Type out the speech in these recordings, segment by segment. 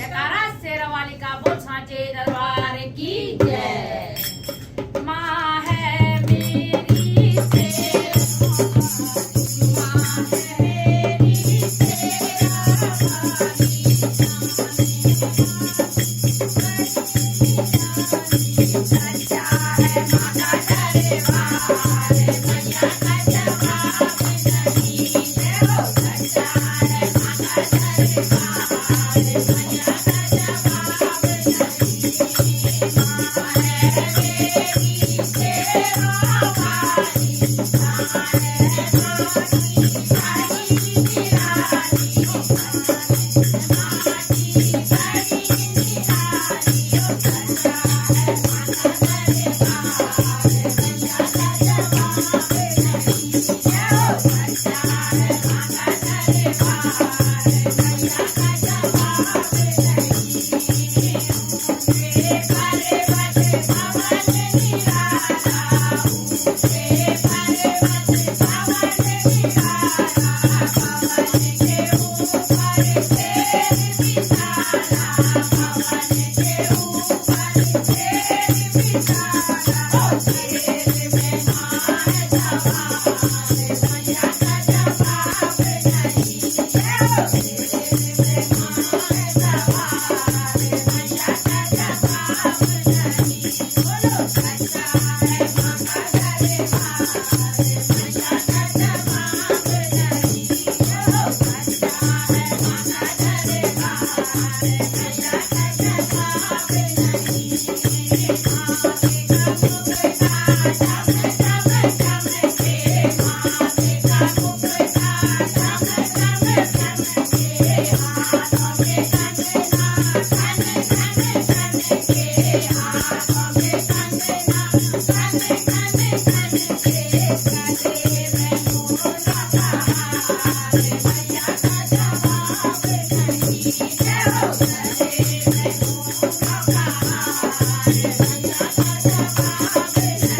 जयकारा शेरवाली का बोल सांचे दरबार की जय। माँ है मेरी शेरवाली, माँ है मेरी शेरवाली, सच्चा है माँ का दरबार, मैया का जवाब नहीं है वो, सच्चा है माँ का दरबार, मैया का जवाब नहीं। माँ है मेरी शेरवाली, माँ है माटी बड़ी निराली, माटी बड़ी निराली, सच्चा है माँ का दरबार, मैया का जवाब नहीं है वो, सच्चा है माँ का दरबार, मैया का जवाब नहीं। ऊँचे पर्वत भवन निराला, ऊँचे पर्वत भवन निराला, भवन के ऊपर शेर बिसाला, भवन के ऊपर शेर बिसाला, शेर में माँ है सवार, मैया का जवाब नहीं है वो, शेर में माँ है सवार, मैया का जवाब नहीं। बोलो सच्चा है माँ का दरबार, मैया का जवाब नहीं। बोलो सच्चा है माँ का दरबार, मैया का जवाब नहीं। माँ के मुखड़ा चम चम चमके, माँ के मुखड़ा चम चम चमके, हाथों में कंगना खन खन खनके, हाथों में कंगना खन खन खनके, गले में मोला का हार, मैया का जवाब नहीं है वो, गले में मोला का हार, मैया का जवाब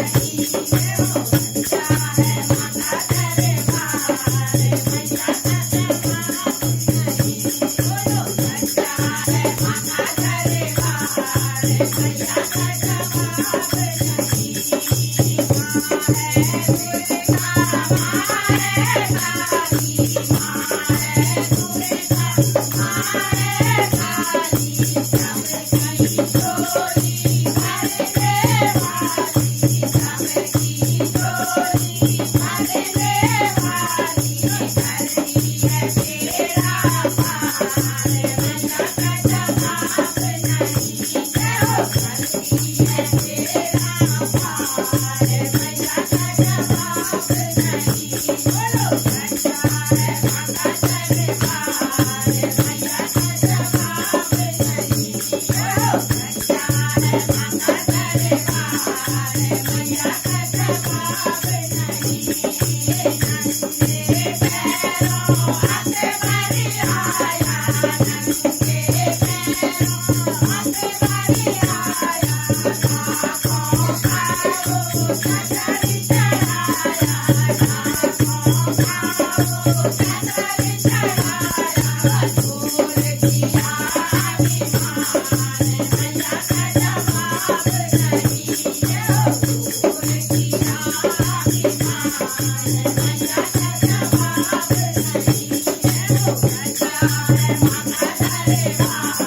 नहीं है वो, सच्चा है माँ का दरबार, मैया का जवाब नहीं। बोलो सच्चा है माँ का दरबार, मैया का जवाब नहीं। माँ है दुर्गा, माँ है काली, माँ है दुर्गा, माँ है काली, सबकी झोली भरने वाली, सबकी झोली भरने वाली, करती है तेरा पार, मैया का जवाब नहीं है वो, करती है तेरा पार, मैया का जवाब नहीं। बोलो सच्चा है माँ का दरबार, मैया का जवाब नहीं। बोलो सच्चा है माँ का दरबार, मैया का जवाब नहीं। नंगे पैरों अकबर आया, नंगे पैरों अकबर आया, लाखों का वो कदर चढ़ाया, लाखों का वो कदर चढ़ाया, दूर किया अभिमान, मैया का जवाब नहीं है वो, दूर किया अभिमान, मैया का जवाब नहीं है वो, सच्चा है माँ का दरबार,